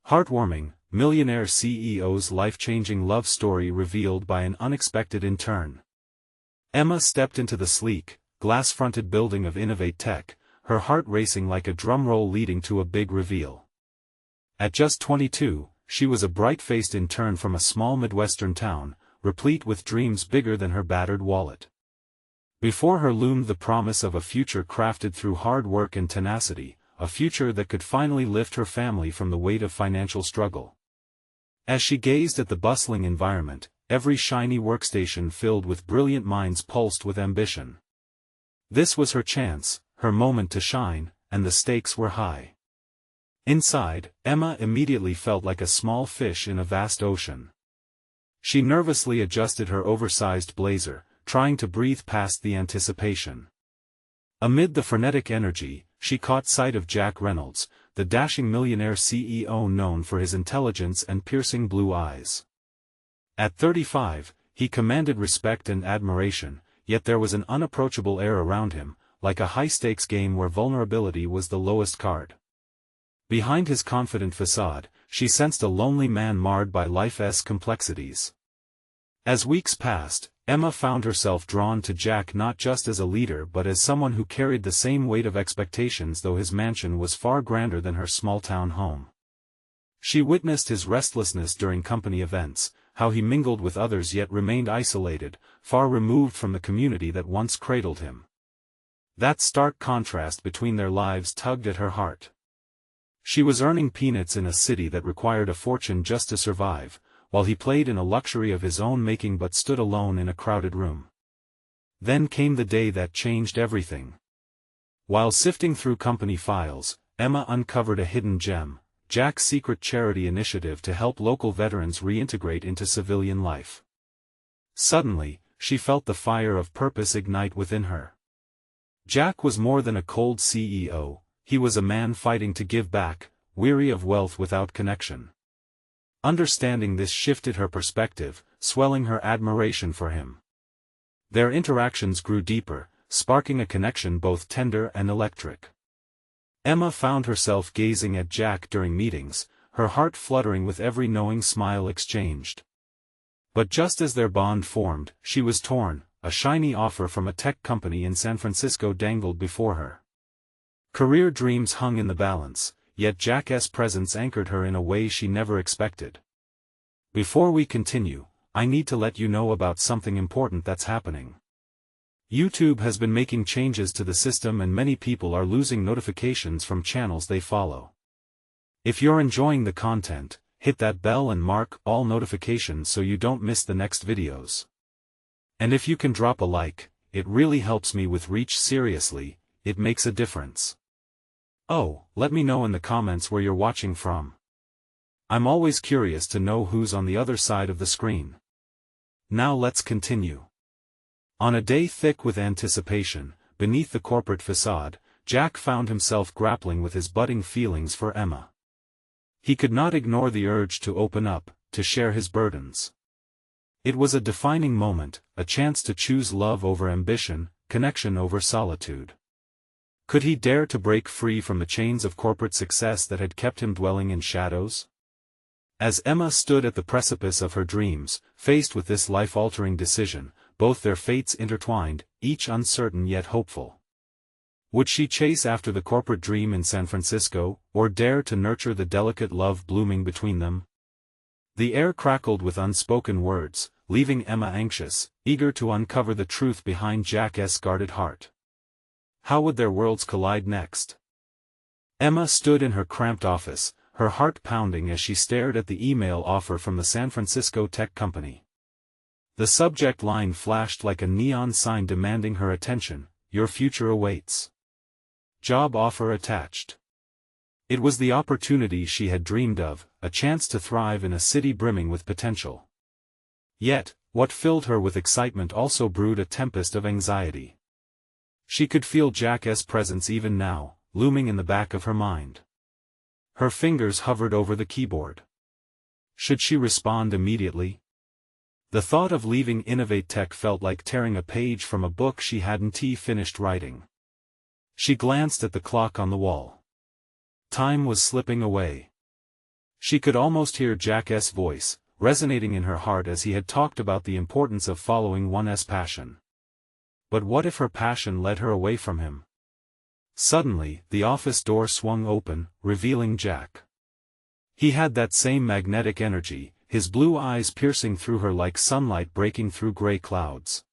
Heartwarming, Millionaire CEO's life-changing love story revealed by an unexpected intern. Emma stepped into the sleek, glass-fronted building of Innovate Tech, her heart racing like a drumroll leading to a big reveal. At just 22, she was a bright-faced intern from a small Midwestern town, replete with dreams bigger than her battered wallet. Before her loomed the promise of a future crafted through hard work and tenacity, a future that could finally lift her family from the weight of financial struggle. As she gazed at the bustling environment, every shiny workstation filled with brilliant minds pulsed with ambition. This was her chance, her moment to shine, and the stakes were high. Inside, Emma immediately felt like a small fish in a vast ocean. She nervously adjusted her oversized blazer, trying to breathe past the anticipation. Amid the frenetic energy, she caught sight of Jack Reynolds, the dashing millionaire CEO known for his intelligence and piercing blue eyes. At 35, he commanded respect and admiration, yet there was an unapproachable air around him, like a high-stakes game where vulnerability was the lowest card. Behind his confident facade, she sensed a lonely man marred by life's complexities. As weeks passed, Emma found herself drawn to Jack not just as a leader but as someone who carried the same weight of expectations, though his mansion was far grander than her small-town home. She witnessed his restlessness during company events, how he mingled with others yet remained isolated, far removed from the community that once cradled him. That stark contrast between their lives tugged at her heart. She was earning peanuts in a city that required a fortune just to survive, while he played in a luxury of his own making but stood alone in a crowded room. Then came the day that changed everything. While sifting through company files, Emma uncovered a hidden gem, Jack's secret charity initiative to help local veterans reintegrate into civilian life. Suddenly, she felt the fire of purpose ignite within her. Jack was more than a cold CEO, he was a man fighting to give back, weary of wealth without connection. Understanding this shifted her perspective, swelling her admiration for him. Their interactions grew deeper, sparking a connection both tender and electric. Emma found herself gazing at Jack during meetings, her heart fluttering with every knowing smile exchanged. But just as their bond formed, she was torn. A shiny offer from a tech company in San Francisco dangled before her. Career dreams hung in the balance, yet Jack's presence anchored her in a way she never expected. Before we continue, I need to let you know about something important that's happening. YouTube has been making changes to the system and many people are losing notifications from channels they follow. If you're enjoying the content, hit that bell and mark all notifications so you don't miss the next videos. And if you can drop a like, it really helps me with reach. Seriously, it makes a difference. Oh, let me know in the comments where you're watching from. I'm always curious to know who's on the other side of the screen. Now let's continue. On a day thick with anticipation, beneath the corporate facade, Jack found himself grappling with his budding feelings for Emma. He could not ignore the urge to open up, to share his burdens. It was a defining moment, a chance to choose love over ambition, connection over solitude. Could he dare to break free from the chains of corporate success that had kept him dwelling in shadows? As Emma stood at the precipice of her dreams, faced with this life-altering decision, both their fates intertwined, each uncertain yet hopeful. Would she chase after the corporate dream in San Francisco, or dare to nurture the delicate love blooming between them? The air crackled with unspoken words, leaving Emma anxious, eager to uncover the truth behind Jack's guarded heart. How would their worlds collide next? Emma stood in her cramped office, her heart pounding as she stared at the email offer from the San Francisco tech company. The subject line flashed like a neon sign demanding her attention: "Your future awaits. Job offer attached." It was the opportunity she had dreamed of, a chance to thrive in a city brimming with potential. Yet, what filled her with excitement also brewed a tempest of anxiety. She could feel Jack's presence even now, looming in the back of her mind. Her fingers hovered over the keyboard. Should she respond immediately? The thought of leaving Innovate Tech felt like tearing a page from a book she hadn't finished writing. She glanced at the clock on the wall. Time was slipping away. She could almost hear Jack's voice, resonating in her heart as he had talked about the importance of following one's passion. But what if her passion led her away from him? Suddenly, the office door swung open, revealing Jack. He had that same magnetic energy, his blue eyes piercing through her like sunlight breaking through gray clouds.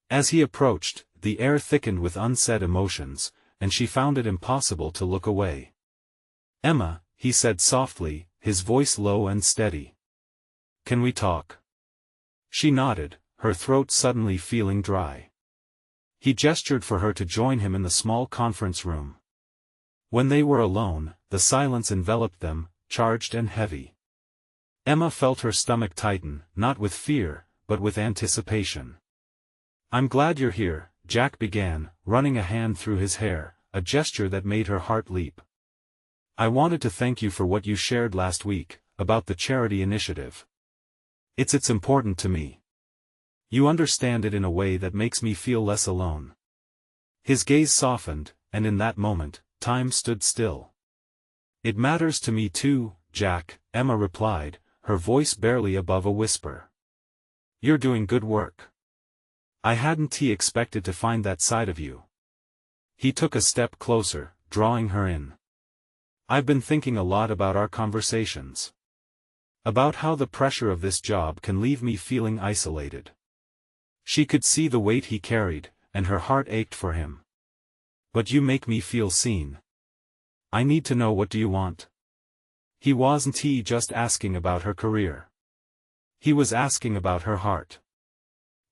As he approached, the air thickened with unsaid emotions, and she found it impossible to look away. "Emma," he said softly, his voice low and steady. "Can we talk?" She nodded, her throat suddenly feeling dry. He gestured for her to join him in the small conference room. When they were alone, the silence enveloped them, charged and heavy. Emma felt her stomach tighten, not with fear, but with anticipation. "I'm glad you're here," Jack began, running a hand through his hair, a gesture that made her heart leap. "I wanted to thank you for what you shared last week, about the charity initiative. It's important to me. You understand it in a way that makes me feel less alone." His gaze softened, and in that moment, time stood still. "It matters to me too, Jack," Emma replied, her voice barely above a whisper. "You're doing good work. I hadn't expected to find that side of you." He took a step closer, drawing her in. "I've been thinking a lot about our conversations. About how the pressure of this job can leave me feeling isolated." She could see the weight he carried, and her heart ached for him. "But you make me feel seen. I need to know, what do you want?" He wasn't just asking about her career. He was asking about her heart.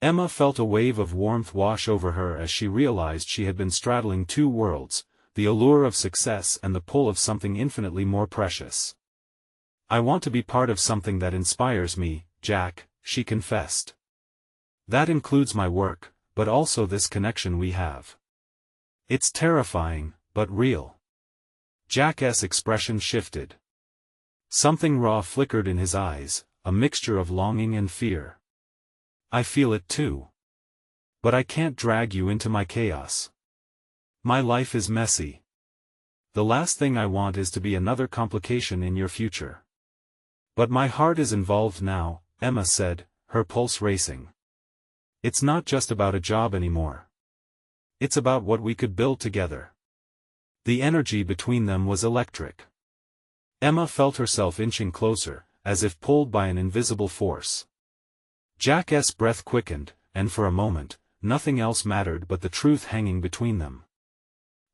Emma felt a wave of warmth wash over her as she realized she had been straddling two worlds, the allure of success and the pull of something infinitely more precious. "I want to be part of something that inspires me, Jack," she confessed. "That includes my work, but also this connection we have. It's terrifying, but real." Jack's expression shifted. Something raw flickered in his eyes, a mixture of longing and fear. "I feel it too. But I can't drag you into my chaos. My life is messy. The last thing I want is to be another complication in your future." "But my heart is involved now," Emma said, her pulse racing. "It's not just about a job anymore. It's about what we could build together." The energy between them was electric. Emma felt herself inching closer, as if pulled by an invisible force. Jack's breath quickened, and for a moment, nothing else mattered but the truth hanging between them.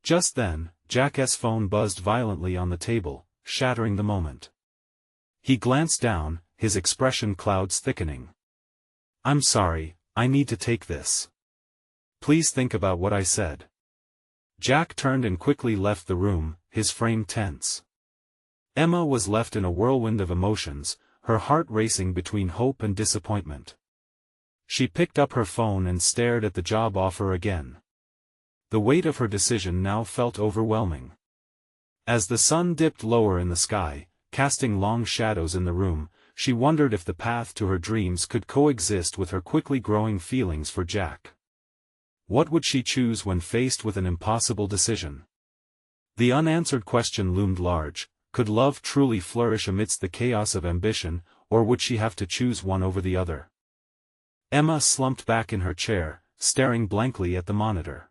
Just then, Jack's phone buzzed violently on the table, shattering the moment. He glanced down, his expression clouds thickening. "I'm sorry, I need to take this. Please think about what I said." Jack turned and quickly left the room, his frame tense. Emma was left in a whirlwind of emotions, her heart racing between hope and disappointment. She picked up her phone and stared at the job offer again. The weight of her decision now felt overwhelming. As the sun dipped lower in the sky, casting long shadows in the room, she wondered if the path to her dreams could coexist with her quickly growing feelings for Jack. What would she choose when faced with an impossible decision? The unanswered question loomed large. Could love truly flourish amidst the chaos of ambition, or would she have to choose one over the other? Emma slumped back in her chair, staring blankly at the monitor.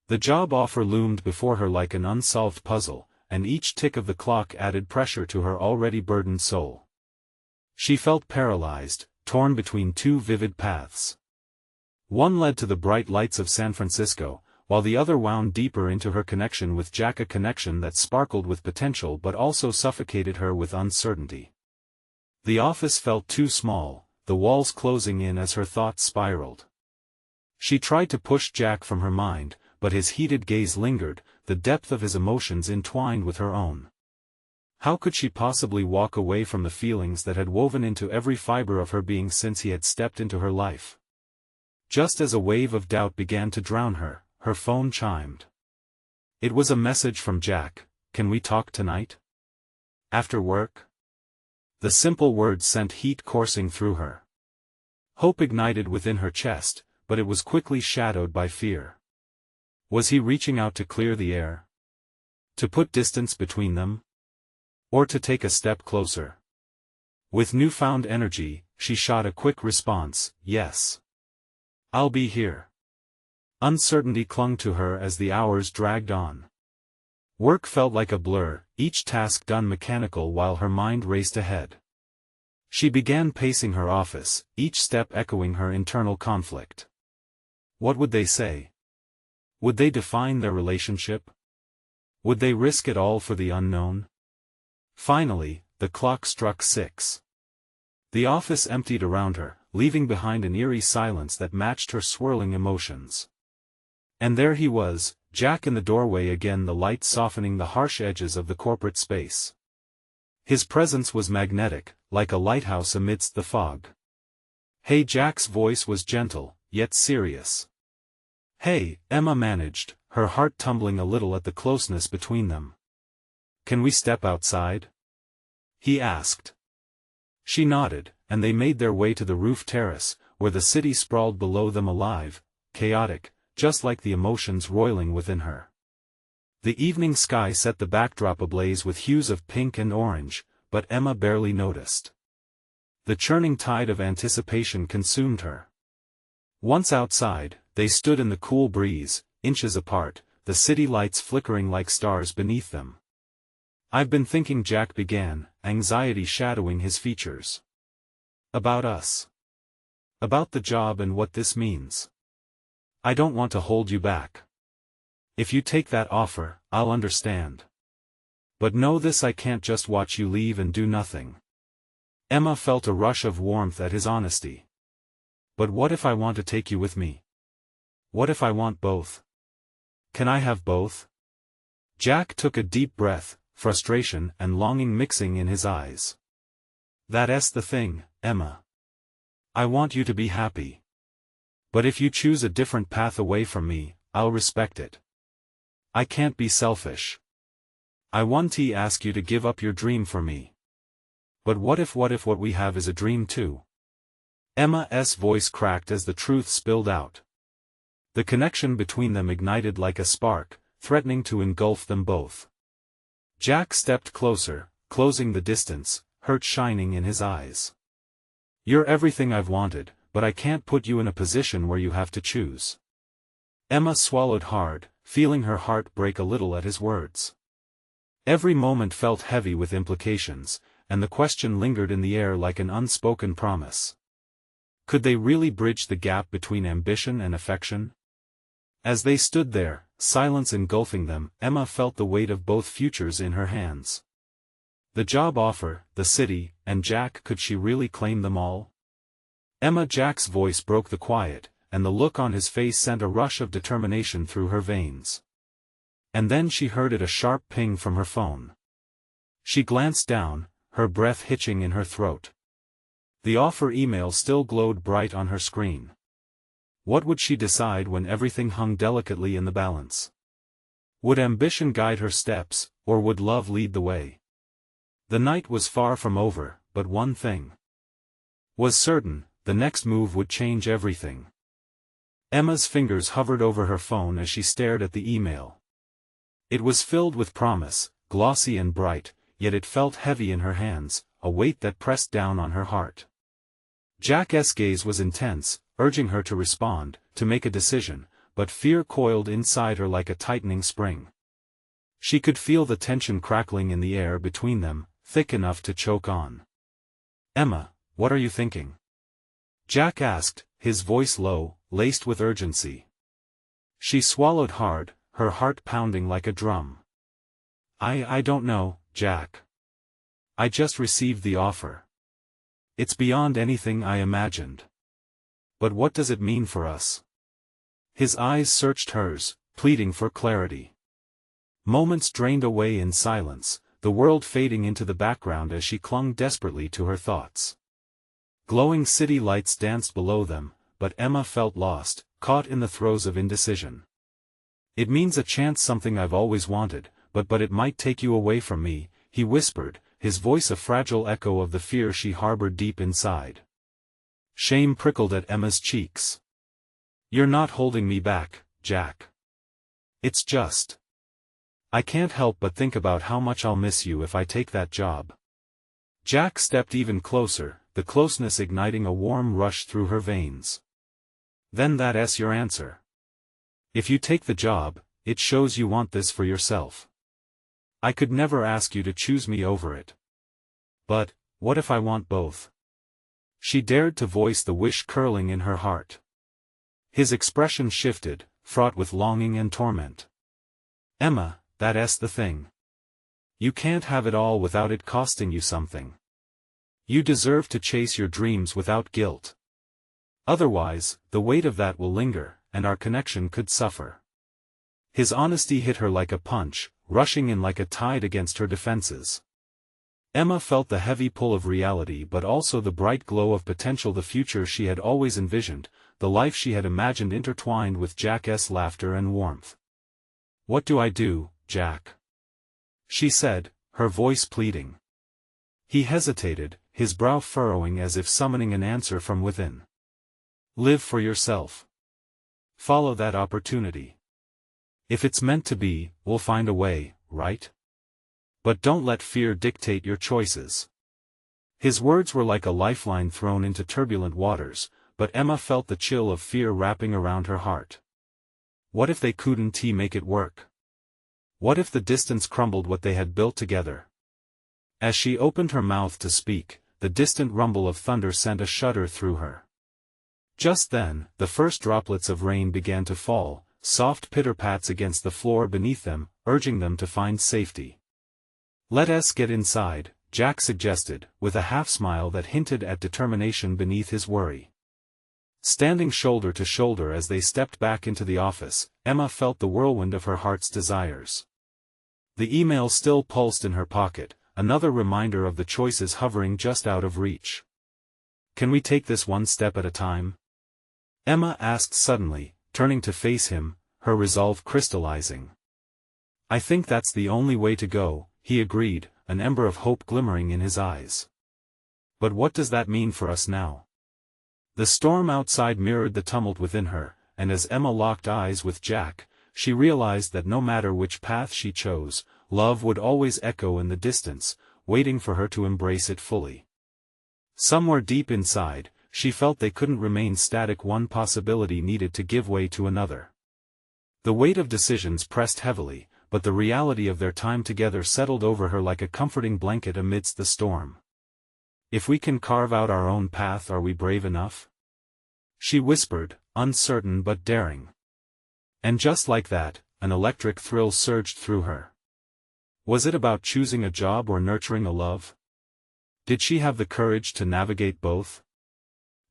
The job offer loomed before her like an unsolved puzzle, and each tick of the clock added pressure to her already burdened soul. She felt paralyzed, torn between two vivid paths. One led to the bright lights of San Francisco, while the other wound deeper into her connection with Jack, a connection that sparkled with potential but also suffocated her with uncertainty. The office felt too small, the walls closing in as her thoughts spiraled. She tried to push Jack from her mind, but his heated gaze lingered, the depth of his emotions entwined with her own. How could she possibly walk away from the feelings that had woven into every fiber of her being since he had stepped into her life? Just as a wave of doubt began to drown her, her phone chimed. It was a message from Jack. "Can we talk tonight? After work?" The simple words sent heat coursing through her. Hope ignited within her chest, but it was quickly shadowed by fear. Was he reaching out to clear the air? To put distance between them? Or to take a step closer? With newfound energy, she shot a quick response, yes. I'll be here. Uncertainty clung to her as the hours dragged on. Work felt like a blur, each task done mechanical while her mind raced ahead. She began pacing her office, each step echoing her internal conflict. What would they say? Would they define their relationship? Would they risk it all for the unknown? Finally, the clock struck 6. The office emptied around her, leaving behind an eerie silence that matched her swirling emotions. And there he was, Jack in the doorway again, the light softening the harsh edges of the corporate space. His presence was magnetic, like a lighthouse amidst the fog. Hey, Jack's voice was gentle, yet serious. Hey, Emma managed, her heart tumbling a little at the closeness between them. Can we step outside? He asked. She nodded, and they made their way to the roof terrace, where the city sprawled below them, alive, chaotic, just like the emotions roiling within her. The evening sky set the backdrop ablaze with hues of pink and orange, but Emma barely noticed. The churning tide of anticipation consumed her. Once outside, they stood in the cool breeze, inches apart, the city lights flickering like stars beneath them. I've been thinking, Jack began, anxiety shadowing his features. About us. About the job and what this means. I don't want to hold you back. If you take that offer, I'll understand. But know this, I can't just watch you leave and do nothing. Emma felt a rush of warmth at his honesty. But what if I want to take you with me? What if I want both? Can I have both? Jack took a deep breath, frustration and longing mixing in his eyes. That's the thing, Emma. I want you to be happy. But if you choose a different path away from me, I'll respect it. I can't be selfish. I want to ask you to give up your dream for me. But what if what we have is a dream too? Emma's voice cracked as the truth spilled out. The connection between them ignited like a spark, threatening to engulf them both. Jack stepped closer, closing the distance, hurt shining in his eyes. You're everything I've wanted, but I can't put you in a position where you have to choose. Emma swallowed hard, feeling her heart break a little at his words. Every moment felt heavy with implications, and the question lingered in the air like an unspoken promise. Could they really bridge the gap between ambition and affection? As they stood there, silence engulfing them, Emma felt the weight of both futures in her hands. The job offer, the city, and Jack. Could she really claim them all? Jack's voice broke the quiet, and the look on his face sent a rush of determination through her veins. And then she heard it, a sharp ping from her phone. She glanced down, her breath hitching in her throat. The offer email still glowed bright on her screen. What would she decide when everything hung delicately in the balance? Would ambition guide her steps, or would love lead the way? The night was far from over, but one thing was certain: the next move would change everything. Emma's fingers hovered over her phone as she stared at the email. It was filled with promise, glossy and bright, yet it felt heavy in her hands, a weight that pressed down on her heart. Jack's gaze was intense, urging her to respond, to make a decision, but fear coiled inside her like a tightening spring. She could feel the tension crackling in the air between them, thick enough to choke on. Emma, what are you thinking? Jack asked, his voice low, laced with urgency. She swallowed hard, her heart pounding like a drum. I don't know, Jack. I just received the offer. It's beyond anything I imagined. But what does it mean for us? His eyes searched hers, pleading for clarity. Moments drained away in silence, the world fading into the background as she clung desperately to her thoughts. Glowing city lights danced below them, but Emma felt lost, caught in the throes of indecision. It means a chance, something I've always wanted, but it might take you away from me, he whispered, his voice a fragile echo of the fear she harbored deep inside. Shame prickled at Emma's cheeks. You're not holding me back, Jack. It's just I can't help but think about how much I'll miss you if I take that job. Jack stepped even closer, the closeness igniting a warm rush through her veins. Then that's your answer. If you take the job, it shows you want this for yourself. I could never ask you to choose me over it. But, what if I want both? She dared to voice the wish curling in her heart. His expression shifted, fraught with longing and torment. Emma, that's the thing. You can't have it all without it costing you something. You deserve to chase your dreams without guilt. Otherwise, the weight of that will linger, and our connection could suffer. His honesty hit her like a punch, rushing in like a tide against her defenses. Emma felt the heavy pull of reality but also the bright glow of potential, the future she had always envisioned, the life she had imagined intertwined with Jack's laughter and warmth. What do I do, Jack? She said, her voice pleading. He hesitated, his brow furrowing as if summoning an answer from within. Live for yourself. Follow that opportunity. If it's meant to be, we'll find a way, right? But don't let fear dictate your choices. His words were like a lifeline thrown into turbulent waters, but Emma felt the chill of fear wrapping around her heart. What if they couldn't make it work? What if the distance crumbled what they had built together? As she opened her mouth to speak, the distant rumble of thunder sent a shudder through her. Just then, the first droplets of rain began to fall, soft pitter-pats against the floor beneath them, urging them to find safety. Let us get inside, Jack suggested, with a half-smile that hinted at determination beneath his worry. Standing shoulder to shoulder as they stepped back into the office, Emma felt the whirlwind of her heart's desires. The email still pulsed in her pocket, another reminder of the choices hovering just out of reach. Can we take this one step at a time? Emma asked suddenly, turning to face him, her resolve crystallizing. I think that's the only way to go, he agreed, an ember of hope glimmering in his eyes. But what does that mean for us now? The storm outside mirrored the tumult within her, and as Emma locked eyes with Jack, she realized that no matter which path she chose, love would always echo in the distance, waiting for her to embrace it fully. Somewhere deep inside, she felt they couldn't remain static, one possibility needed to give way to another. The weight of decisions pressed heavily, but the reality of their time together settled over her like a comforting blanket amidst the storm. If we can carve out our own path, are we brave enough? She whispered, uncertain but daring. And just like that, an electric thrill surged through her. Was it about choosing a job or nurturing a love? Did she have the courage to navigate both?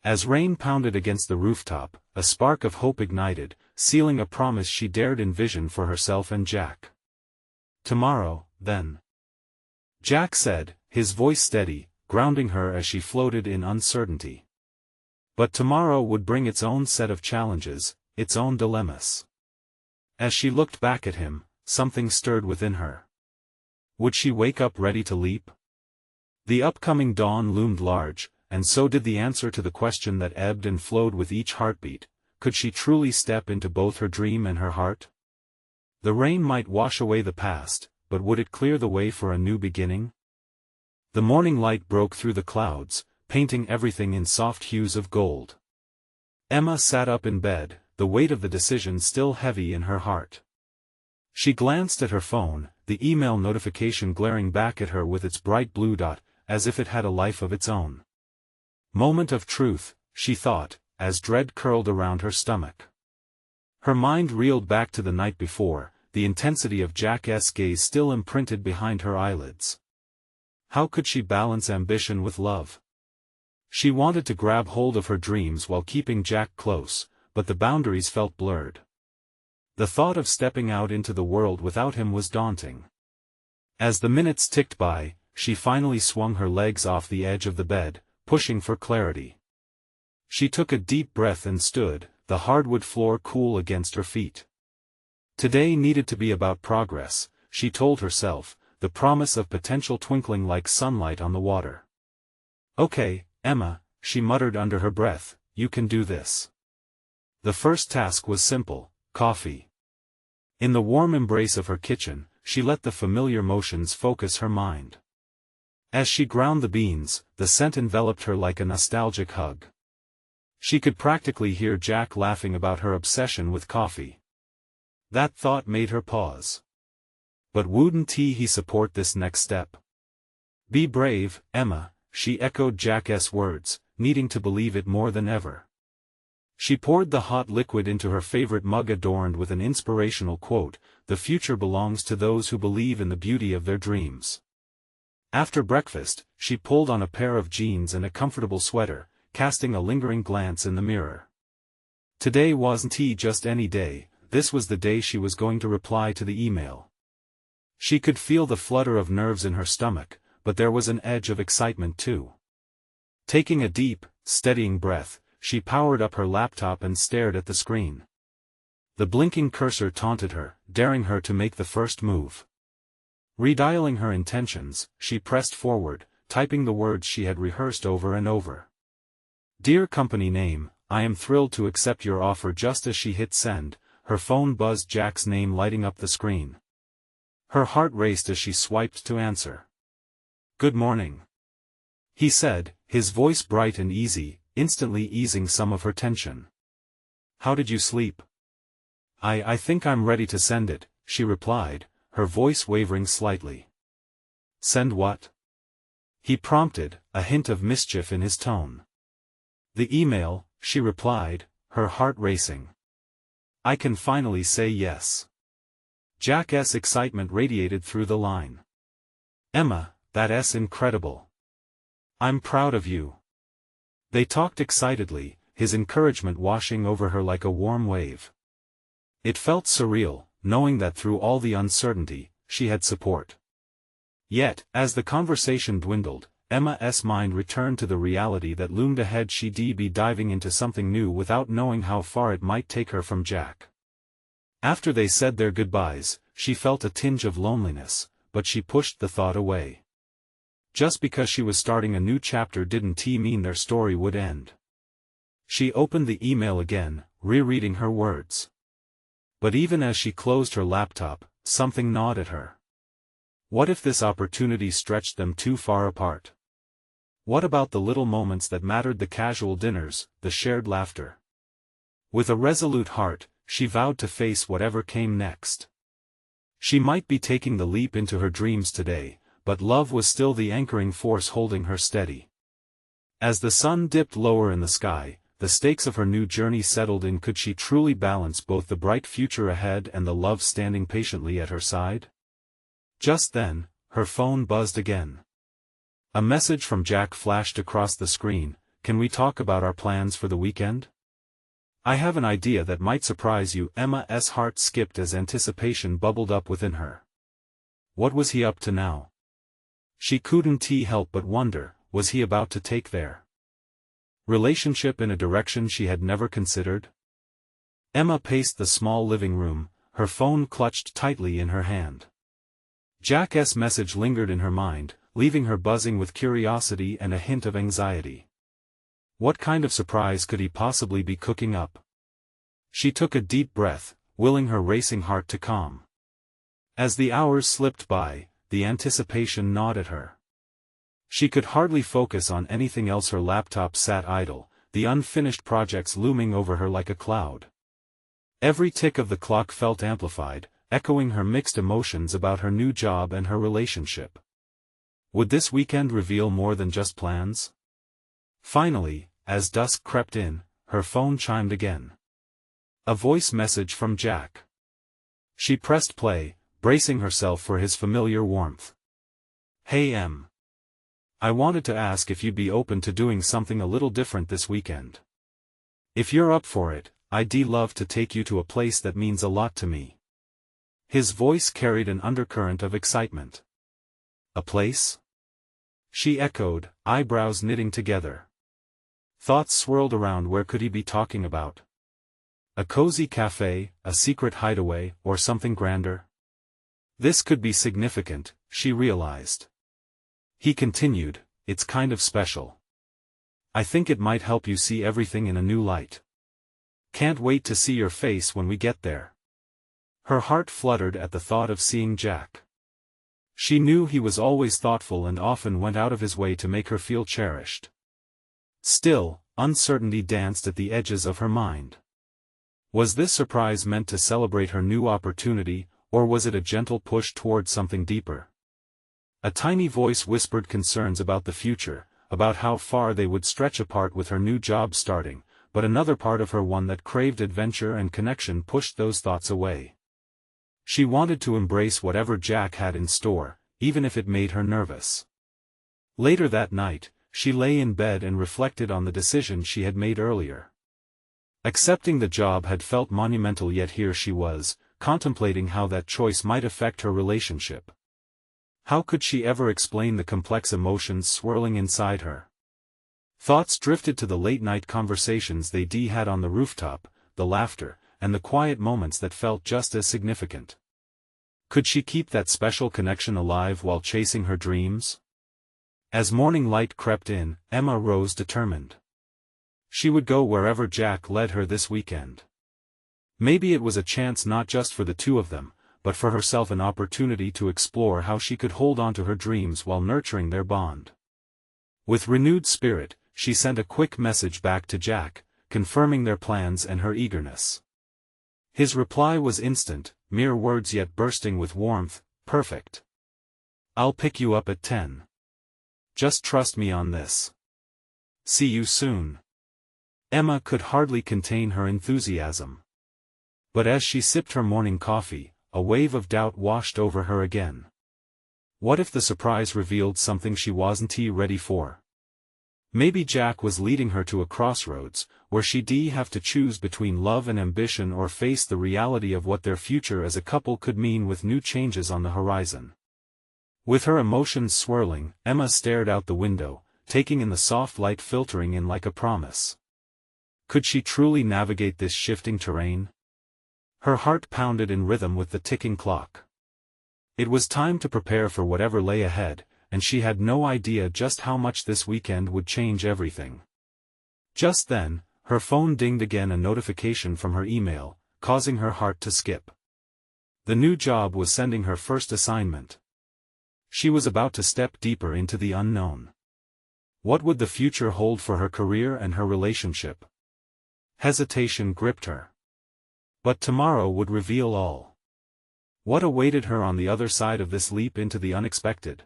As rain pounded against the rooftop, a spark of hope ignited, sealing a promise she dared envision for herself and Jack. Tomorrow, then. Jack said, his voice steady, grounding her as she floated in uncertainty. But tomorrow would bring its own set of challenges, its own dilemmas. As she looked back at him, something stirred within her. Would she wake up ready to leap? The upcoming dawn loomed large, and so did the answer to the question that ebbed and flowed with each heartbeat: could she truly step into both her dream and her heart? The rain might wash away the past, but would it clear the way for a new beginning? The morning light broke through the clouds, painting everything in soft hues of gold. Emma sat up in bed, the weight of the decision still heavy in her heart. She glanced at her phone, the email notification glaring back at her with its bright blue dot, as if it had a life of its own. Moment of truth, she thought, as dread curled around her stomach. Her mind reeled back to the night before, the intensity of Jack's gaze still imprinted behind her eyelids. How could she balance ambition with love? She wanted to grab hold of her dreams while keeping Jack close, but the boundaries felt blurred. The thought of stepping out into the world without him was daunting. As the minutes ticked by, she finally swung her legs off the edge of the bed, pushing for clarity. She took a deep breath and stood, the hardwood floor cool against her feet. Today needed to be about progress, she told herself, the promise of potential twinkling like sunlight on the water. Okay, Emma, she muttered under her breath, you can do this. The first task was simple: coffee. In the warm embrace of her kitchen, she let the familiar motions focus her mind. As she ground the beans, the scent enveloped her like a nostalgic hug. She could practically hear Jack laughing about her obsession with coffee. That thought made her pause. But wouldn't he support this next step? Be brave, Emma, she echoed Jack's words, needing to believe it more than ever. She poured the hot liquid into her favorite mug adorned with an inspirational quote, "The future belongs to those who believe in the beauty of their dreams." After breakfast, she pulled on a pair of jeans and a comfortable sweater, casting a lingering glance in the mirror. Today wasn't just any day, this was the day she was going to reply to the email. She could feel the flutter of nerves in her stomach, but there was an edge of excitement too. Taking a deep, steadying breath, she powered up her laptop and stared at the screen. The blinking cursor taunted her, daring her to make the first move. Redialing her intentions, she pressed forward, typing the words she had rehearsed over and over. "Dear company name, I am thrilled to accept your offer." Just as she hit send, her phone buzzed, Jack's name lighting up the screen. Her heart raced as she swiped to answer. "Good morning," he said, his voice bright and easy, instantly easing some of her tension. "How did you sleep?" I think I'm ready to send it," she replied, her voice wavering slightly. "Send what?" he prompted, a hint of mischief in his tone. "The email," she replied, her heart racing. "I can finally say yes." Jack's excitement radiated through the line. "Emma, that's incredible. I'm proud of you." They talked excitedly, his encouragement washing over her like a warm wave. It felt surreal, knowing that through all the uncertainty, she had support. Yet, as the conversation dwindled, Emma's mind returned to the reality that loomed ahead. She'd be diving into something new without knowing how far it might take her from Jack. After they said their goodbyes, she felt a tinge of loneliness, but she pushed the thought away. Just because she was starting a new chapter didn't mean their story would end. She opened the email again, rereading her words. But even as she closed her laptop, something gnawed at her. What if this opportunity stretched them too far apart? What about the little moments that mattered, the casual dinners, the shared laughter? With a resolute heart, she vowed to face whatever came next. She might be taking the leap into her dreams today, but love was still the anchoring force holding her steady. As the sun dipped lower in the sky, the stakes of her new journey settled in. Could she truly balance both the bright future ahead and the love standing patiently at her side? Just then, her phone buzzed again. A message from Jack flashed across the screen. "Can we talk about our plans for the weekend? I have an idea that might surprise you." Emma's heart skipped as anticipation bubbled up within her. What was he up to now? She couldn't help but wonder, was he about to take their relationship in a direction she had never considered? Emma paced the small living room, her phone clutched tightly in her hand. Jack's message lingered in her mind, leaving her buzzing with curiosity and a hint of anxiety. What kind of surprise could he possibly be cooking up? She took a deep breath, willing her racing heart to calm. As the hours slipped by, the anticipation gnawed at her. She could hardly focus on anything else. Her laptop sat idle, the unfinished projects looming over her like a cloud. Every tick of the clock felt amplified, echoing her mixed emotions about her new job and her relationship. Would this weekend reveal more than just plans? Finally, as dusk crept in, her phone chimed again. A voice message from Jack. She pressed play, bracing herself for his familiar warmth. "Hey Em. I wanted to ask if you'd be open to doing something a little different this weekend. If you're up for it, I'd love to take you to a place that means a lot to me." His voice carried an undercurrent of excitement. "A place?" she echoed, eyebrows knitting together. Thoughts swirled around. Where could he be talking about? A cozy cafe, a secret hideaway, or something grander? This could be significant, she realized. He continued, "It's kind of special. I think it might help you see everything in a new light. Can't wait to see your face when we get there." Her heart fluttered at the thought of seeing Jack. She knew he was always thoughtful and often went out of his way to make her feel cherished. Still, uncertainty danced at the edges of her mind. Was this surprise meant to celebrate her new opportunity, or was it a gentle push towards something deeper? A tiny voice whispered concerns about the future, about how far they would stretch apart with her new job starting, but another part of her, one that craved adventure and connection, pushed those thoughts away. She wanted to embrace whatever Jack had in store, even if it made her nervous. Later that night, she lay in bed and reflected on the decision she had made earlier. Accepting the job had felt monumental, yet here she was, contemplating how that choice might affect her relationship. How could she ever explain the complex emotions swirling inside her? Thoughts drifted to the late-night conversations they had on the rooftop, the laughter, and the quiet moments that felt just as significant. Could she keep that special connection alive while chasing her dreams? As morning light crept in, Emma rose determined. She would go wherever Jack led her this weekend. Maybe it was a chance not just for the two of them, but for herself, an opportunity to explore how she could hold on to her dreams while nurturing their bond. With renewed spirit, she sent a quick message back to Jack, confirming their plans and her eagerness. His reply was instant, mere words yet bursting with warmth. Perfect. I'll pick you up at 10. Just trust me on this. See you soon. Emma could hardly contain her enthusiasm. But as she sipped her morning coffee, a wave of doubt washed over her again. What if the surprise revealed something she wasn't ready for? Maybe Jack was leading her to a crossroads, where she'd have to choose between love and ambition, or face the reality of what their future as a couple could mean with new changes on the horizon. With her emotions swirling, Emma stared out the window, taking in the soft light filtering in like a promise. Could she truly navigate this shifting terrain? Her heart pounded in rhythm with the ticking clock. It was time to prepare for whatever lay ahead, and she had no idea just how much this weekend would change everything. Just then, her phone dinged again, a notification from her email, causing her heart to skip. The new job was sending her first assignment. She was about to step deeper into the unknown. What would the future hold for her career and her relationship? Hesitation gripped her. But tomorrow would reveal all. What awaited her on the other side of this leap into the unexpected?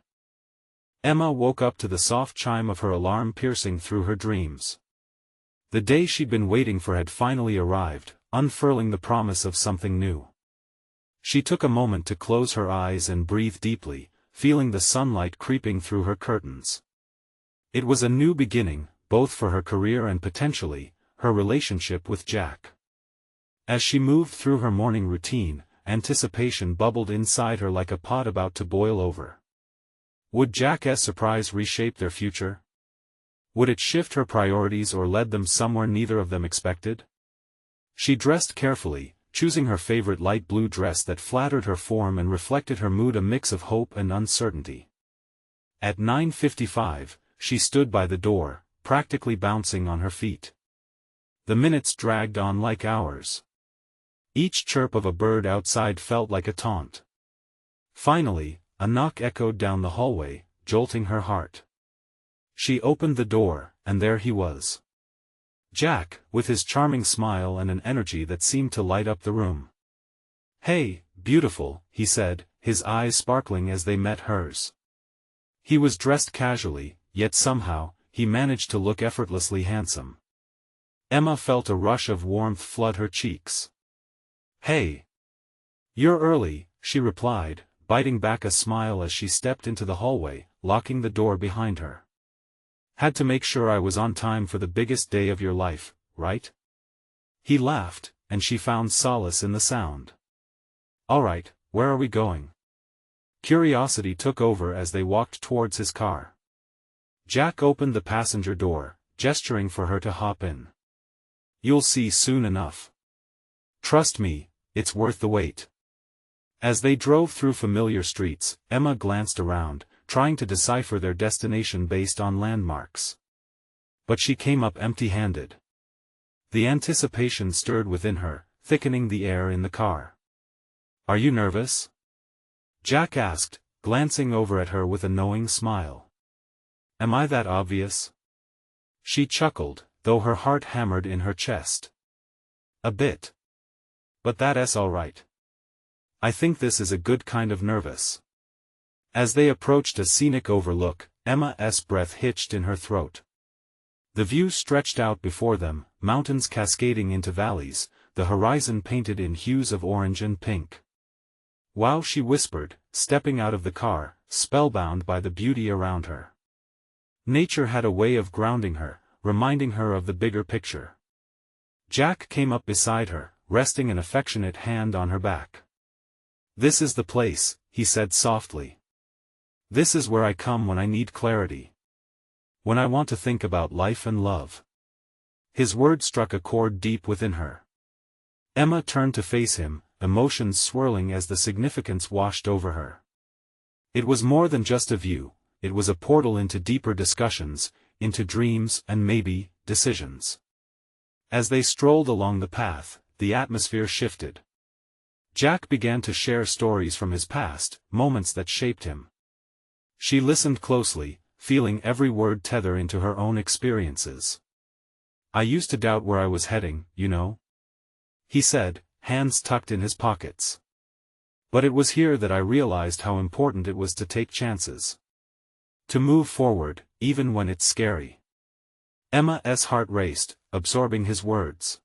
Emma woke up to the soft chime of her alarm piercing through her dreams. The day she'd been waiting for had finally arrived, unfurling the promise of something new. She took a moment to close her eyes and breathe deeply, feeling the sunlight creeping through her curtains. It was a new beginning, both for her career and potentially, her relationship with Jack. As she moved through her morning routine, anticipation bubbled inside her like a pot about to boil over. Would Jack's surprise reshape their future? Would it shift her priorities or lead them somewhere neither of them expected? She dressed carefully, choosing her favorite light blue dress that flattered her form and reflected her mood, a mix of hope and uncertainty. At 9:55, she stood by the door, practically bouncing on her feet. The minutes dragged on like hours. Each chirp of a bird outside felt like a taunt. Finally, a knock echoed down the hallway, jolting her heart. She opened the door, and there he was. Jack, with his charming smile and an energy that seemed to light up the room. "Hey, beautiful," he said, his eyes sparkling as they met hers. He was dressed casually, yet somehow, he managed to look effortlessly handsome. Emma felt a rush of warmth flood her cheeks. "Hey. You're early," she replied, biting back a smile as she stepped into the hallway, locking the door behind her. "Had to make sure I was on time for the biggest day of your life, right?" He laughed, and she found solace in the sound. "All right, where are we going?" Curiosity took over as they walked towards his car. Jack opened the passenger door, gesturing for her to hop in. "You'll see soon enough. Trust me, it's worth the wait." As they drove through familiar streets, Emma glanced around, trying to decipher their destination based on landmarks. But she came up empty-handed. The anticipation stirred within her, thickening the air in the car. Are you nervous? Jack asked, glancing over at her with a knowing smile. Am I that obvious? She chuckled, though her heart hammered in her chest. A bit. But that's all right. I think this is a good kind of nervous. As they approached a scenic overlook, Emma's breath hitched in her throat. The view stretched out before them, mountains cascading into valleys, the horizon painted in hues of orange and pink. Wow, she whispered, stepping out of the car, spellbound by the beauty around her. Nature had a way of grounding her, reminding her of the bigger picture. Jack came up beside her, resting an affectionate hand on her back. This is the place, he said softly. This is where I come when I need clarity. When I want to think about life and love. His words struck a chord deep within her. Emma turned to face him, emotions swirling as the significance washed over her. It was more than just a view, it was a portal into deeper discussions, into dreams and maybe, decisions. As they strolled along the path, the atmosphere shifted. Jack began to share stories from his past, moments that shaped him. She listened closely, feeling every word tether into her own experiences. I used to doubt where I was heading, you know? He said, hands tucked in his pockets. But it was here that I realized how important it was to take chances. To move forward, even when it's scary. Emma's heart raced, absorbing his words.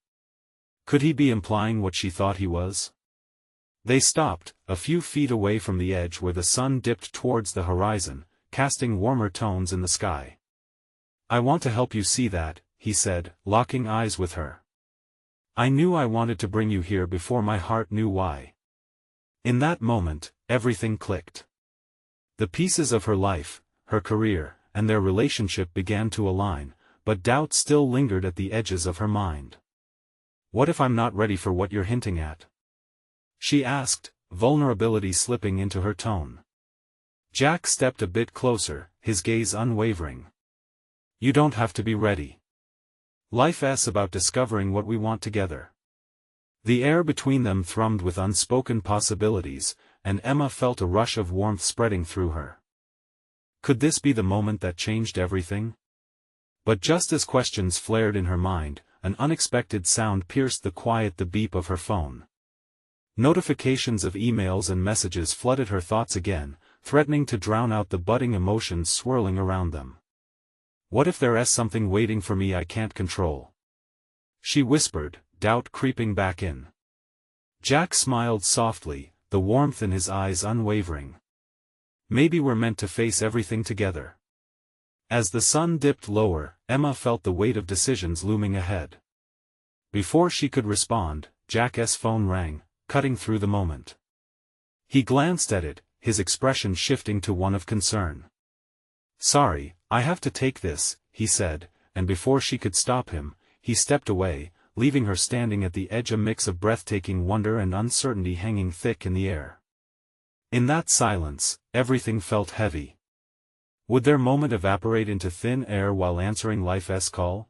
Could he be implying what she thought he was? They stopped, a few feet away from the edge where the sun dipped towards the horizon, casting warmer tones in the sky. I want to help you see that, he said, locking eyes with her. I knew I wanted to bring you here before my heart knew why. In that moment, everything clicked. The pieces of her life, her career, and their relationship began to align, but doubt still lingered at the edges of her mind. What if I'm not ready for what you're hinting at? She asked, vulnerability slipping into her tone. Jack stepped a bit closer, his gaze unwavering. You don't have to be ready. Life's about discovering what we want together. The air between them thrummed with unspoken possibilities, and Emma felt a rush of warmth spreading through her. Could this be the moment that changed everything? But just as questions flared in her mind, an unexpected sound pierced the quiet, the beep of her phone. Notifications of emails and messages flooded her thoughts again, threatening to drown out the budding emotions swirling around them. What if there's something waiting for me I can't control? She whispered, doubt creeping back in. Jack smiled softly, the warmth in his eyes unwavering. Maybe we're meant to face everything together. As the sun dipped lower, Emma felt the weight of decisions looming ahead. Before she could respond, Jack's phone rang, cutting through the moment. He glanced at it, his expression shifting to one of concern. Sorry, I have to take this, he said, and before she could stop him, he stepped away, leaving her standing at the edge, a mix of breathtaking wonder and uncertainty hanging thick in the air. In that silence, everything felt heavy. Would their moment evaporate into thin air while answering life's call?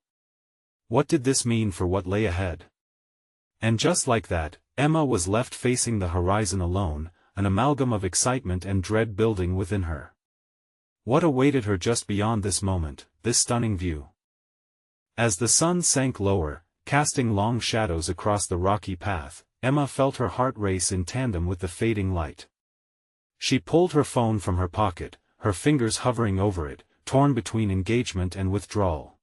What did this mean for what lay ahead? And just like that, Emma was left facing the horizon alone, an amalgam of excitement and dread building within her. What awaited her just beyond this moment, this stunning view? As the sun sank lower, casting long shadows across the rocky path, Emma felt her heart race in tandem with the fading light. She pulled her phone from her pocket, her fingers hovering over it, torn between engagement and withdrawal.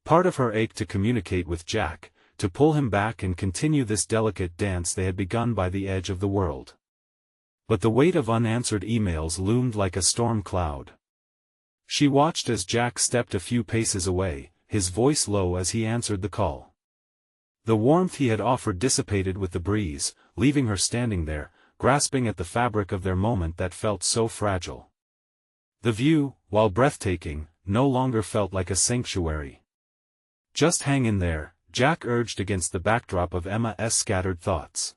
Part of her ached to communicate with Jack, to pull him back and continue this delicate dance they had begun by the edge of the world. But the weight of unanswered emails loomed like a storm cloud. She watched as Jack stepped a few paces away, his voice low as he answered the call. The warmth he had offered dissipated with the breeze, leaving her standing there, grasping at the fabric of their moment that felt so fragile. The view, while breathtaking, no longer felt like a sanctuary. Just hang in there, Jack urged against the backdrop of Emma's scattered thoughts.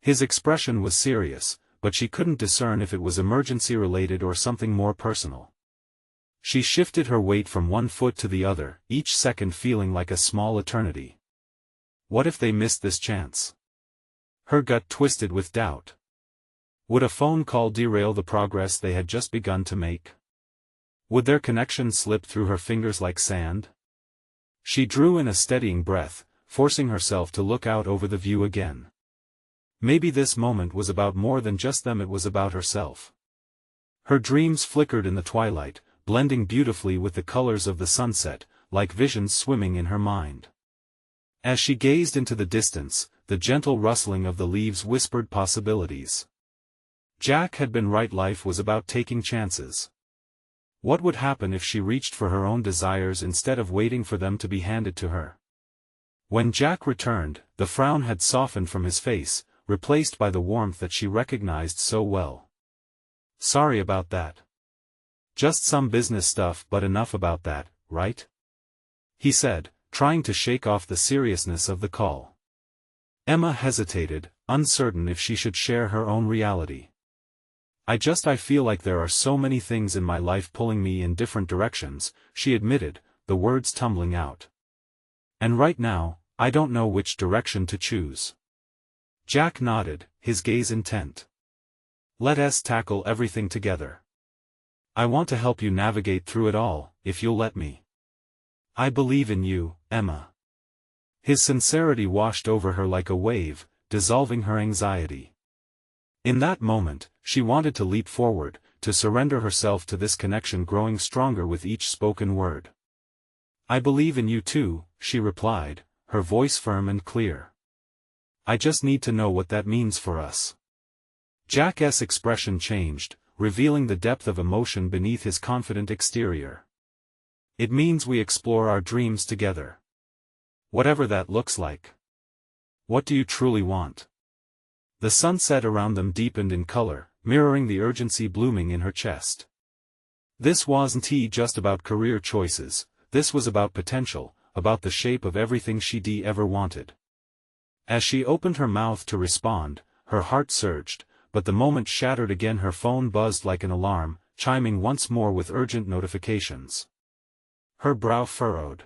His expression was serious, but she couldn't discern if it was emergency-related or something more personal. She shifted her weight from one foot to the other, each second feeling like a small eternity. What if they missed this chance? Her gut twisted with doubt. Would a phone call derail the progress they had just begun to make? Would their connection slip through her fingers like sand? She drew in a steadying breath, forcing herself to look out over the view again. Maybe this moment was about more than just them, it was about herself. Her dreams flickered in the twilight, blending beautifully with the colors of the sunset, like visions swimming in her mind. As she gazed into the distance, the gentle rustling of the leaves whispered possibilities. Jack had been right, life was about taking chances. What would happen if she reached for her own desires instead of waiting for them to be handed to her? When Jack returned, the frown had softened from his face, replaced by the warmth that she recognized so well. "Sorry about that. Just some business stuff, but enough about that, right?" he said, trying to shake off the seriousness of the call. Emma hesitated, uncertain if she should share her own reality. I feel like there are so many things in my life pulling me in different directions," she admitted, the words tumbling out. "And right now, I don't know which direction to choose." Jack nodded, his gaze intent. "Let's tackle everything together. I want to help you navigate through it all, if you'll let me." "I believe in you, Emma." His sincerity washed over her like a wave, dissolving her anxiety. In that moment, she wanted to leap forward, to surrender herself to this connection growing stronger with each spoken word. "I believe in you too," she replied, her voice firm and clear. "I just need to know what that means for us." Jack's expression changed, revealing the depth of emotion beneath his confident exterior. "It means we explore our dreams together. Whatever that looks like. What do you truly want?" The sunset around them deepened in color, mirroring the urgency blooming in her chest. This wasn't just about career choices, this was about potential, about the shape of everything she'd ever wanted. As she opened her mouth to respond, her heart surged, but the moment shattered again. Her phone buzzed like an alarm, chiming once more with urgent notifications. Her brow furrowed.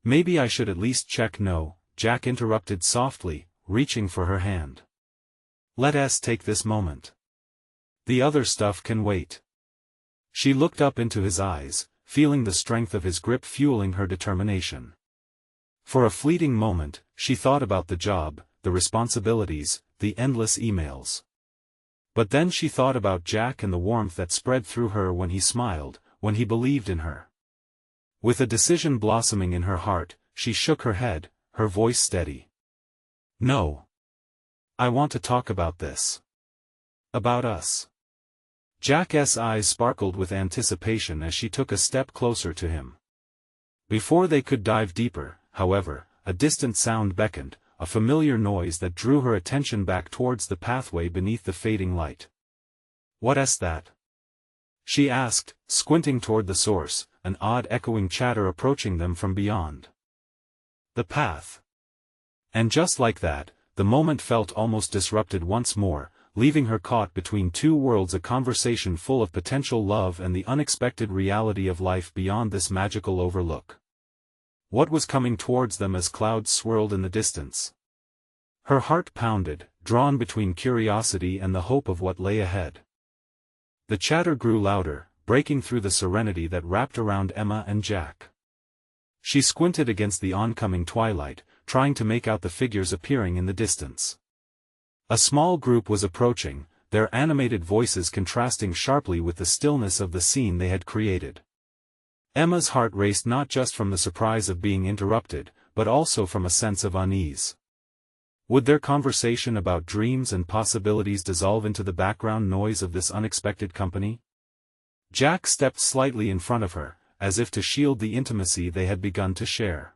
"Maybe I should at least check." "No," Jack interrupted softly, reaching for her hand. "Let's take this moment. The other stuff can wait." She looked up into his eyes, feeling the strength of his grip fueling her determination. For a fleeting moment, she thought about the job, the responsibilities, the endless emails. But then she thought about Jack and the warmth that spread through her when he smiled, when he believed in her. With a decision blossoming in her heart, she shook her head, her voice steady. "No. I want to talk about this. About us." Jack's eyes sparkled with anticipation as she took a step closer to him. Before they could dive deeper, however, a distant sound beckoned, a familiar noise that drew her attention back towards the pathway beneath the fading light. "What's that?" she asked, squinting toward the source, an odd echoing chatter approaching them from beyond. "The path." And just like that, the moment felt almost disrupted once more, leaving her caught between two worlds, a conversation full of potential love and the unexpected reality of life beyond this magical overlook. What was coming towards them as clouds swirled in the distance? Her heart pounded, drawn between curiosity and the hope of what lay ahead. The chatter grew louder, breaking through the serenity that wrapped around Emma and Jack. She squinted against the oncoming twilight, trying to make out the figures appearing in the distance. A small group was approaching, their animated voices contrasting sharply with the stillness of the scene they had created. Emma's heart raced, not just from the surprise of being interrupted, but also from a sense of unease. Would their conversation about dreams and possibilities dissolve into the background noise of this unexpected company? Jack stepped slightly in front of her, as if to shield the intimacy they had begun to share.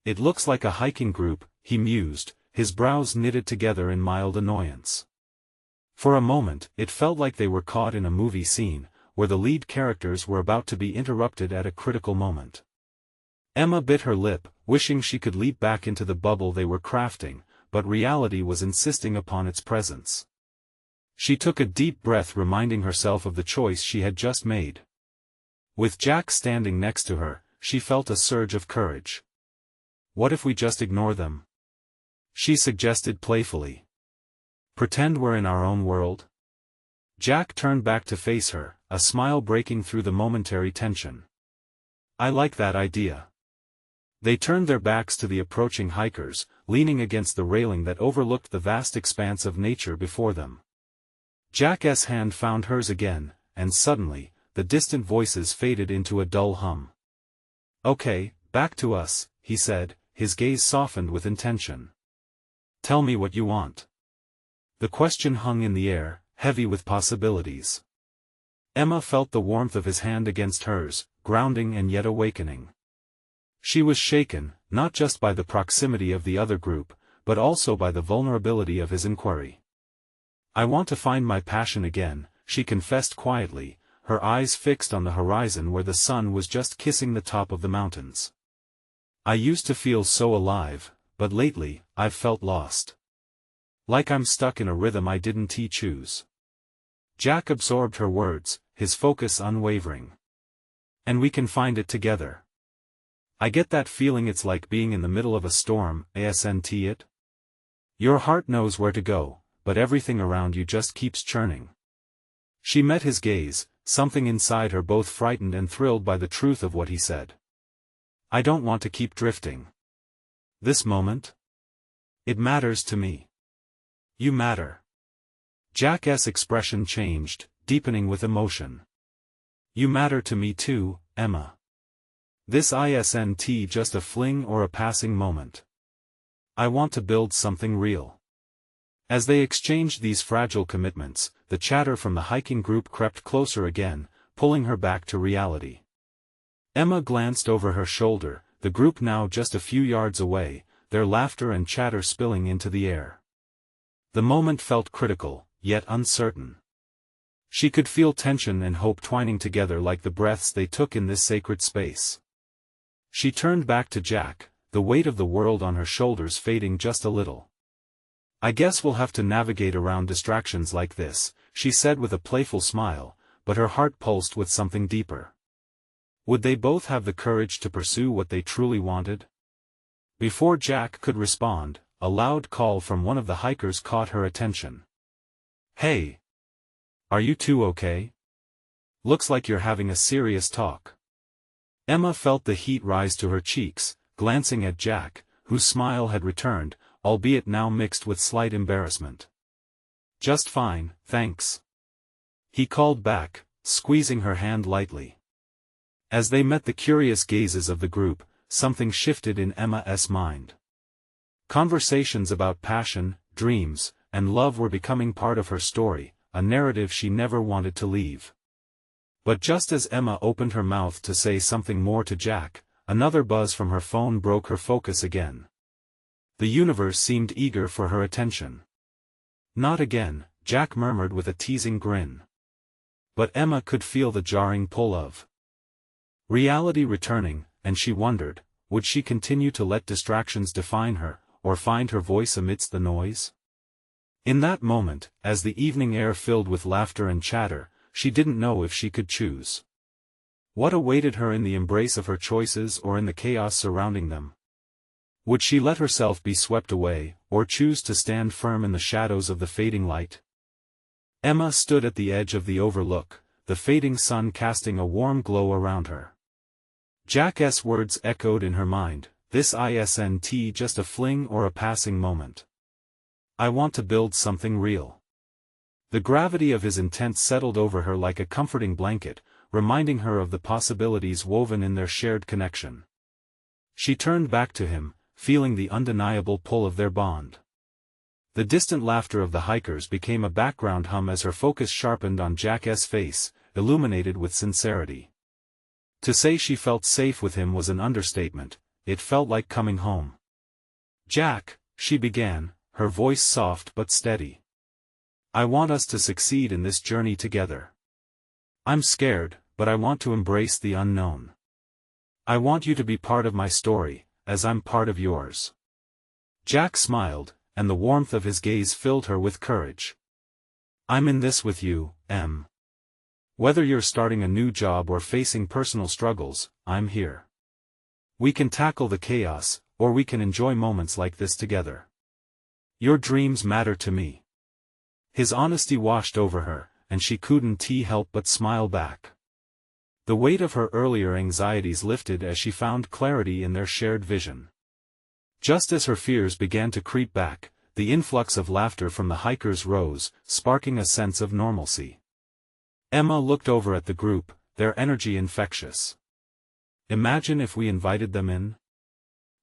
"It looks like a hiking group," he mused, his brows knitted together in mild annoyance. For a moment, it felt like they were caught in a movie scene, where the lead characters were about to be interrupted at a critical moment. Emma bit her lip, wishing she could leap back into the bubble they were crafting, but reality was insisting upon its presence. She took a deep breath, reminding herself of the choice she had just made. With Jack standing next to her, she felt a surge of courage. "What if we just ignore them?" she suggested playfully. Pretend we're in our own world? Jack turned back to face her, a smile breaking through the momentary tension. I like that idea. They turned their backs to the approaching hikers, leaning against the railing that overlooked the vast expanse of nature before them. Jack's hand found hers again, and suddenly, the distant voices faded into a dull hum. Okay, back to us, he said, his gaze softened with intention. Tell me what you want. The question hung in the air, heavy with possibilities. Emma felt the warmth of his hand against hers, grounding and yet awakening. She was shaken, not just by the proximity of the other group, but also by the vulnerability of his inquiry. I want to find my passion again, she confessed quietly, her eyes fixed on the horizon where the sun was just kissing the top of the mountains. I used to feel so alive, but lately, I've felt lost. Like I'm stuck in a rhythm I didn't choose. Jack absorbed her words, his focus unwavering. And we can find it together. I get that feeling it's like being in the middle of a storm, isn't it? Your heart knows where to go, but everything around you just keeps churning. She met his gaze, something inside her both frightened and thrilled by the truth of what he said. I don't want to keep drifting. This moment? It matters to me. You matter. Jack's expression changed, deepening with emotion. You matter to me too, Emma. This isn't just a fling or a passing moment. I want to build something real. As they exchanged these fragile commitments, the chatter from the hiking group crept closer again, pulling her back to reality. Emma glanced over her shoulder, the group now just a few yards away, their laughter and chatter spilling into the air. The moment felt critical, yet uncertain. She could feel tension and hope twining together like the breaths they took in this sacred space. She turned back to Jack, the weight of the world on her shoulders fading just a little. I guess we'll have to navigate around distractions like this, she said with a playful smile, but her heart pulsed with something deeper. Would they both have the courage to pursue what they truly wanted? Before Jack could respond, a loud call from one of the hikers caught her attention. Hey! Are you two okay? Looks like you're having a serious talk. Emma felt the heat rise to her cheeks, glancing at Jack, whose smile had returned, albeit now mixed with slight embarrassment. Just fine, thanks. He called back, squeezing her hand lightly. As they met the curious gazes of the group, something shifted in Emma's mind. Conversations about passion, dreams, and love were becoming part of her story, a narrative she never wanted to leave. But just as Emma opened her mouth to say something more to Jack, another buzz from her phone broke her focus again. The universe seemed eager for her attention. Not again, Jack murmured with a teasing grin. But Emma could feel the jarring pull of reality returning, and she wondered, would she continue to let distractions define her, or find her voice amidst the noise? In that moment, as the evening air filled with laughter and chatter, she didn't know if she could choose. What awaited her in the embrace of her choices or in the chaos surrounding them? Would she let herself be swept away, or choose to stand firm in the shadows of the fading light? Emma stood at the edge of the overlook, the fading sun casting a warm glow around her. Jack's words echoed in her mind, this isn't just a fling or a passing moment. I want to build something real. The gravity of his intent settled over her like a comforting blanket, reminding her of the possibilities woven in their shared connection. She turned back to him, feeling the undeniable pull of their bond. The distant laughter of the hikers became a background hum as her focus sharpened on Jack's face, illuminated with sincerity. To say she felt safe with him was an understatement, it felt like coming home. Jack, she began, her voice soft but steady. I want us to succeed in this journey together. I'm scared, but I want to embrace the unknown. I want you to be part of my story, as I'm part of yours. Jack smiled, and the warmth of his gaze filled her with courage. I'm in this with you, Em. Whether you're starting a new job or facing personal struggles, I'm here. We can tackle the chaos, or we can enjoy moments like this together. Your dreams matter to me." His honesty washed over her, and she couldn't help but smile back. The weight of her earlier anxieties lifted as she found clarity in their shared vision. Just as her fears began to creep back, the influx of laughter from the hikers rose, sparking a sense of normalcy. Emma looked over at the group, their energy infectious. "Imagine if we invited them in?"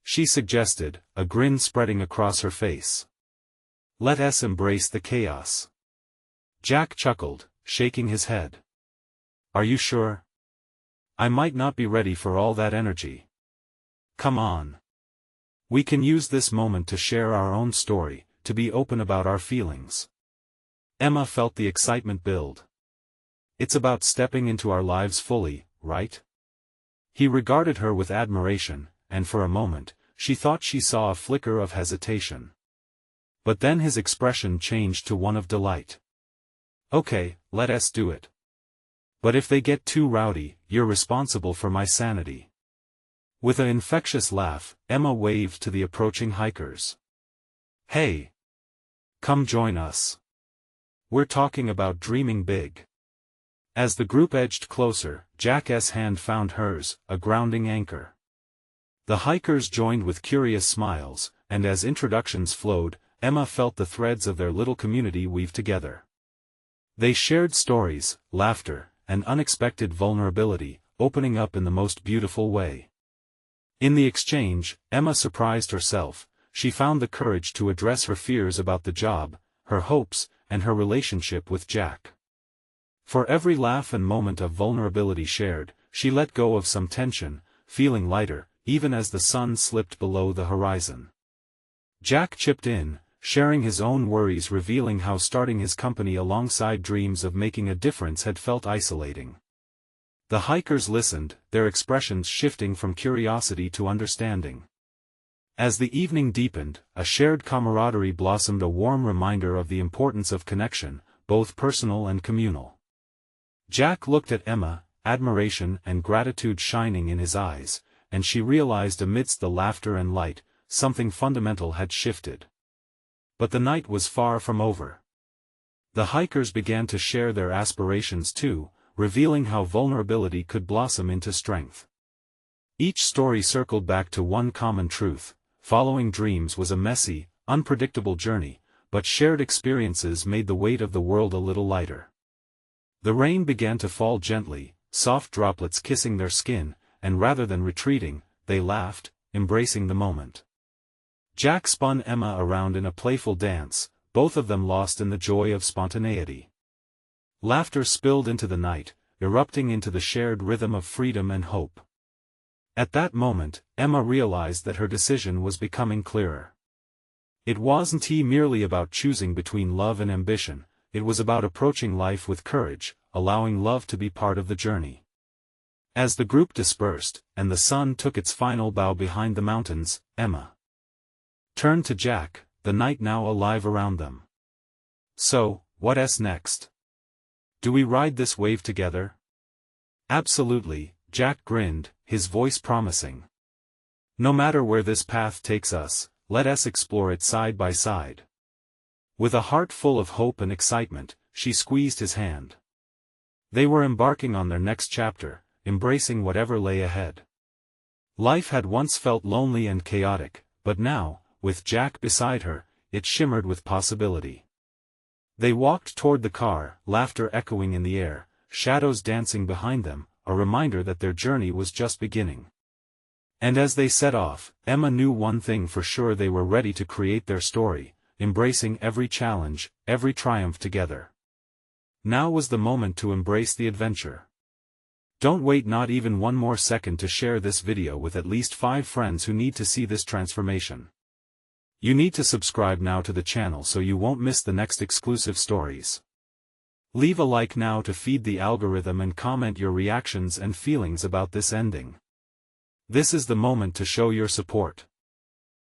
she suggested, a grin spreading across her face. "Let us embrace the chaos." Jack chuckled, shaking his head. "Are you sure? I might not be ready for all that energy." "Come on. We can use this moment to share our own story, to be open about our feelings." Emma felt the excitement build. "It's about stepping into our lives fully, right?" He regarded her with admiration, and for a moment, she thought she saw a flicker of hesitation. But then his expression changed to one of delight. "Okay, let us do it. But if they get too rowdy, you're responsible for my sanity." With an infectious laugh, Emma waved to the approaching hikers. "Hey! Come join us. We're talking about dreaming big." As the group edged closer, Jack's hand found hers, a grounding anchor. The hikers joined with curious smiles, and as introductions flowed, Emma felt the threads of their little community weave together. They shared stories, laughter, and unexpected vulnerability, opening up in the most beautiful way. In the exchange, Emma surprised herself. She found the courage to address her fears about the job, her hopes, and her relationship with Jack. For every laugh and moment of vulnerability shared, she let go of some tension, feeling lighter, even as the sun slipped below the horizon. Jack chipped in, sharing his own worries, revealing how starting his company alongside dreams of making a difference had felt isolating. The hikers listened, their expressions shifting from curiosity to understanding. As the evening deepened, a shared camaraderie blossomed, a warm reminder of the importance of connection, both personal and communal. Jack looked at Emma, admiration and gratitude shining in his eyes, and she realized amidst the laughter and light, something fundamental had shifted. But the night was far from over. The hikers began to share their aspirations too, revealing how vulnerability could blossom into strength. Each story circled back to one common truth: following dreams was a messy, unpredictable journey, but shared experiences made the weight of the world a little lighter. The rain began to fall gently, soft droplets kissing their skin, and rather than retreating, they laughed, embracing the moment. Jack spun Emma around in a playful dance, both of them lost in the joy of spontaneity. Laughter spilled into the night, erupting into the shared rhythm of freedom and hope. At that moment, Emma realized that her decision was becoming clearer. It wasn't merely about choosing between love and ambition, it was about approaching life with courage, allowing love to be part of the journey. As the group dispersed, and the sun took its final bow behind the mountains, Emma turned to Jack, the night now alive around them. "So, what's next? Do we ride this wave together?" "Absolutely," Jack grinned, his voice promising. "No matter where this path takes us, let us explore it side by side." With a heart full of hope and excitement, she squeezed his hand. They were embarking on their next chapter, embracing whatever lay ahead. Life had once felt lonely and chaotic, but now, with Jack beside her, it shimmered with possibility. They walked toward the car, laughter echoing in the air, shadows dancing behind them, a reminder that their journey was just beginning. And as they set off, Emma knew one thing for sure: they were ready to create their story, embracing every challenge, every triumph together. Now was the moment to embrace the adventure. Don't wait not even one more second to share this video with at least 5 friends who need to see this transformation. You need to subscribe now to the channel so you won't miss the next exclusive stories. Leave a like now to feed the algorithm and comment your reactions and feelings about this ending. This is the moment to show your support.